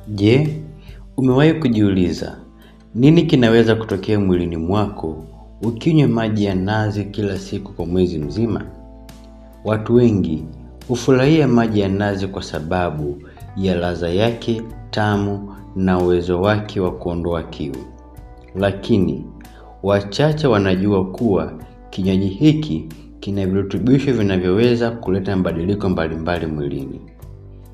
Je, umewahi kujiuliza nini kinaweza kutokea mwilini mwako ukinywa maji ya nazi kila siku kwa mwezi mzima? Watu wengi hufurahia maji ya nazi kwa sababu ya ladha yake tamu na uwezo wake wa kuondoa kiu. Lakini wachache wanajua kuwa kinywaji hiki kina virutubisho vinavyoweza kuleta mabadiliko mbalimbali mwilini.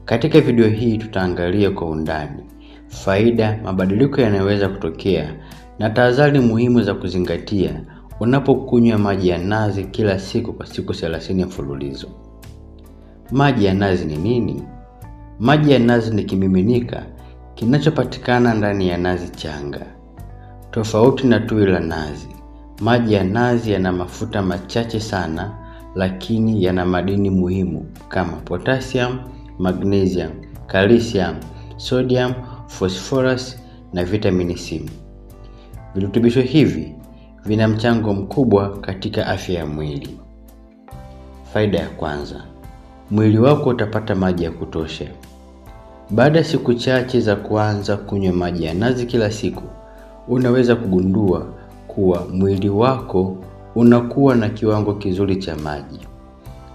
Katika video hii tutaangalia kwa undani faida, mabadiliko yanayoweza kutokea na tahadhari muhimu za kuzingatia unapokunywa maji ya nazi kila siku kwa siku 30 mfululizo. Maji ya nazi ni nini? Maji ya nazi ni kimiminika kinachopatikana ndani ya nazi changa. Tofauti na tui la nazi, maji ya nazi yana mafuta machache sana, lakini yana madini muhimu kama potassium, magnesium, calcium, sodium, phosphorus na vitamini C. Virutubisho hivi vina mchango mkubwa katika afya ya mwili. Faida ya kwanza, mwili wako utapata maji ya kutosha. Baada ya siku chache za kuanza kunywa maji ya nazi kila siku, unaweza kugundua kuwa mwili wako unakuwa na kiwango kizuri cha maji.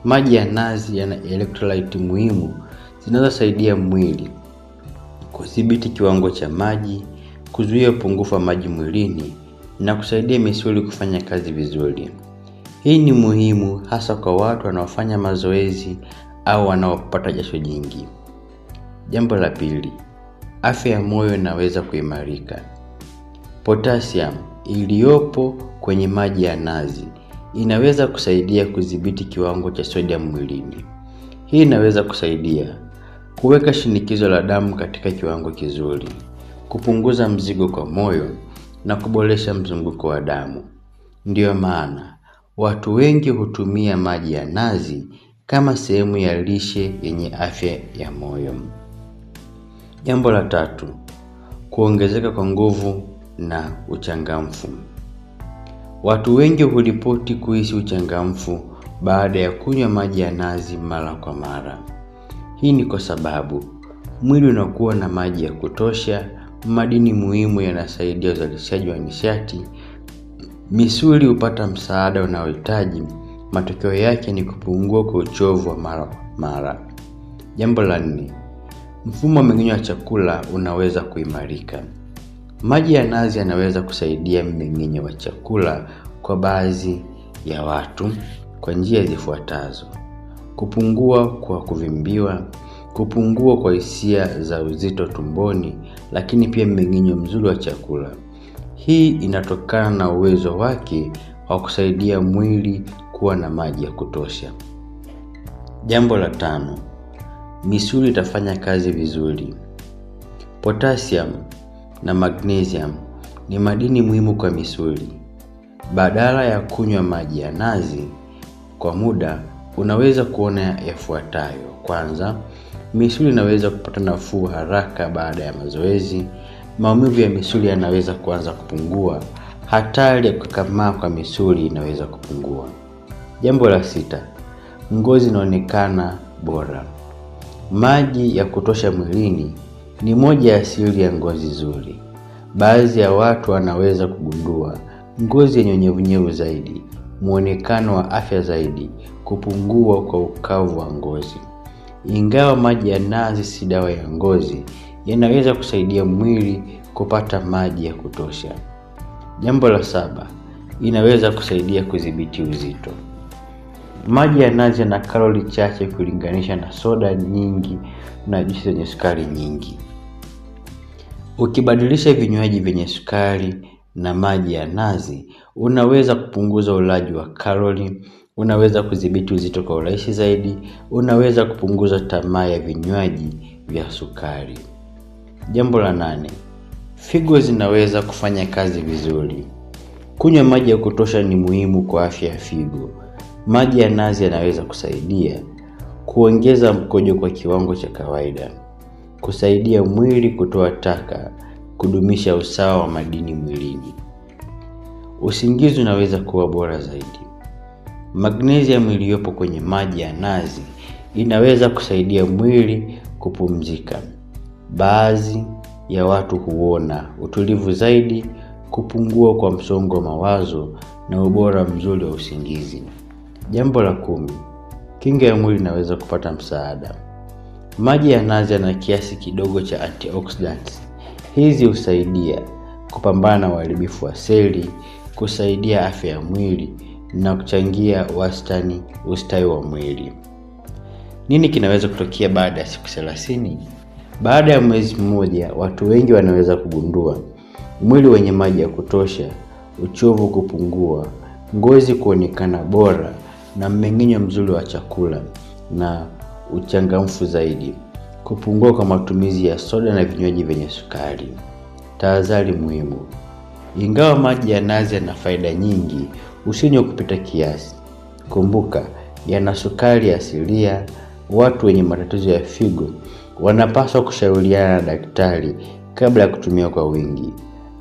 Maji ya nazi yana electrolyte muhimu zinazosaidia mwili kudhibiti kiwango cha maji, kuzuia upungufu wa maji mwilini na kusaidia misuli kufanya kazi vizuri. Hii ni muhimu hasa kwa watu wanaofanya mazoezi au wanaopata jasho jingi. Jambo la pili, afya ya moyo inaweza kuimarika. Potassium iliyopo kwenye maji ya nazi inaweza kusaidia kudhibiti kiwango cha sodium mwilini. Hii inaweza kusaidia kuweka shinikizo la damu katika kiwango kizuri, kupunguza mzigo kwa moyo na kuboresha mzunguko wa damu. Ndiyo maana watu wengi hutumia maji ya nazi kama sehemu ya lishe yenye afya ya moyo. Jambo la tatu, kuongezeka kwa nguvu na uchangamfu. Watu wengi huripoti kuhisi uchangamfu baada ya kunywa maji ya nazi mara kwa mara. Hii ni kwa sababu mwili unakuwa na maji ya kutosha, madini muhimu yanasaidia uzalishaji wa nishati, misuli hupata msaada unaohitaji, matokeo yake ni kupungua kwa uchovu wa mara. Jambo la 4, mfumo wa mmeng'enyo wa chakula unaweza kuimarika. Maji ya nazi yanaweza kusaidia mmeng'enyo wa chakula kwa baadhi ya watu kwa njia zifuatazo: kupungua kwa kuvimbiwa, kupungua kwa hisia za uzito tumboni, lakini pia mmeng'enyo mzuri wa chakula. Hii inatokana na uwezo wake wa kusaidia mwili kuwa na maji ya kutosha. Jambo la 5, misuli itafanya kazi vizuri. Potassium na magnesium ni madini muhimu kwa misuli. Badala ya kunywa maji ya nazi kwa muda, unaweza kuona yafuatayo. Kwanza, misuli inaweza kupata nafuu haraka baada ya mazoezi. Maumivu ya misuli yanaweza kuanza kupungua. Hatari ya kukakamaa kwa misuli inaweza kupungua. Jambo la 6, ngozi inaonekana bora. Maji ya kutosha mwilini ni moja ya siri ya ngozi nzuri. Baadhi ya watu wanaweza kugundua ngozi yenye unyevunyevu zaidi, muonekano wa afya zaidi, kupungua kwa ukavu wa ngozi. Ingawa maji ya nazi si dawa ya ngozi, yanaweza kusaidia mwili kupata maji ya kutosha. Jambo la 7, inaweza kusaidia kudhibiti uzito. Maji ya nazi yana kalori chache kulinganisha na soda nyingi na juisi zenye sukari nyingi. Ukibadilisha vinywaji vyenye sukari na maji ya nazi, unaweza kupunguza ulaji wa kalori, unaweza kudhibiti uzito kwa urahisi zaidi, unaweza kupunguza tamaa ya vinywaji vya sukari. Jambo la 8, figo zinaweza kufanya kazi vizuri. Kunywa maji ya kutosha ni muhimu kwa afya ya figo. Maji ya nazi yanaweza kusaidia kuongeza mkojo kwa kiwango cha kawaida, kusaidia mwili kutoa taka, kudumisha usawa wa madini mwilini. Usingizi unaweza kuwa bora zaidi. Magnesium iliyopo kwenye maji ya nazi inaweza kusaidia mwili kupumzika. baadhi ya watu huona utulivu zaidi, kupungua kwa msongo wa mawazo na ubora mzuri wa usingizi. Jambo la 10, kinga ya mwili inaweza kupata msaada. Maji ya nazi yana kiasi kidogo cha antioxidants. Hizi husaidia kupambana na uharibifu wa seli, kusaidia afya ya mwili na kuchangia ustawi wa mwili. Nini kinaweza kutokea baada ya siku 30? Baada ya mwezi mmoja, watu wengi wanaweza kugundua mwili wenye maji ya kutosha, uchovu kupungua, ngozi kuonekana bora na mmeng'enyo mzuri wa chakula na uchangamfu zaidi. Kupungua kwa matumizi ya soda na vinywaji vyenye sukari. Tahadhari muhimu. Ingawa maji ya nazi yana faida nyingi, usinywe kupita kiasi. Kumbuka, yana sukari asilia. Watu wenye matatizo ya figo wanapaswa kushauriana na daktari kabla ya kutumia kwa wingi.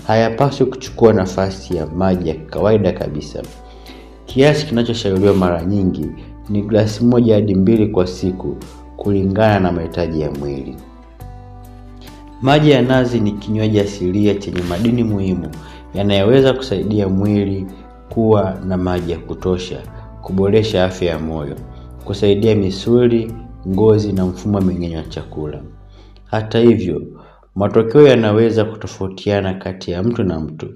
Hayapaswi kuchukua nafasi ya maji ya kawaida kabisa. Kiasi kinachoshauriwa mara nyingi ni glasi 1 hadi 2 kwa siku kulingana na mahitaji ya mwili. Maji ya nazi ni kinywaji asilia chenye madini muhimu yanayoweza kusaidia mwili kuwa na maji ya kutosha, kuboresha afya ya moyo, kusaidia misuli, ngozi na mfumo wa mmeng'enyo wa chakula. Hata hivyo, matokeo yanaweza kutofautiana kati ya mtu na mtu.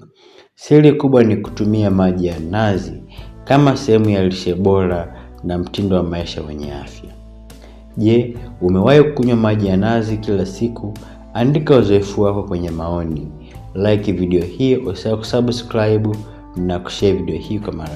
Siri kubwa ni kutumia maji ya nazi kama sehemu ya lishe bora na mtindo wa maisha wenye afya. Je, umewahi kunywa maji ya nazi kila siku? Andika uzoefu wako kwenye maoni. Like video hii, usisahau kusubscribe na kushare video hii kwa mara